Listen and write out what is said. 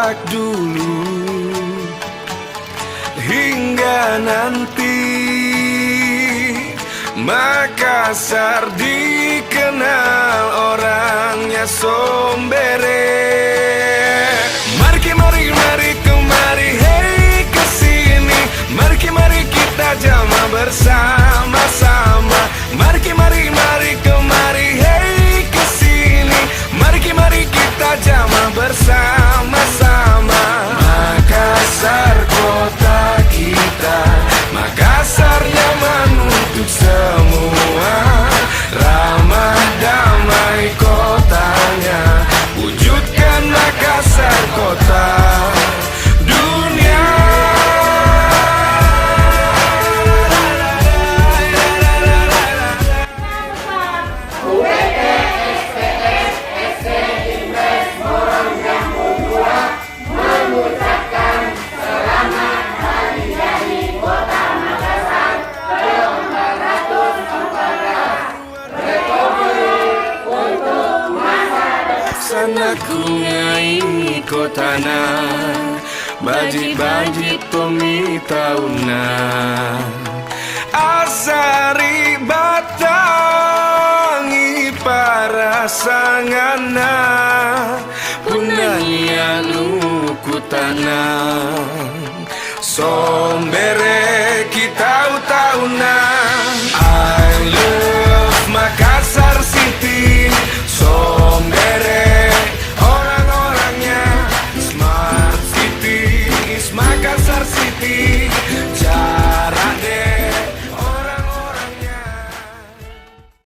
sejak dulu hingga nanti Makassar dikenal orangnya sombere. Mari kemari hey kesini. Mari kita jamaah bersama-sama. Mari kemari hey kesini. Mari kita jamaah bersama-sama. Makassar kota kita, Makassar nyaman untuk semua. Ramah damai kotanya, wujudkan Makassar kota dunia. Sanaku ngai kotana, bajit tomi tauna, asari batangi para sangana, punanya lukutana, sombere.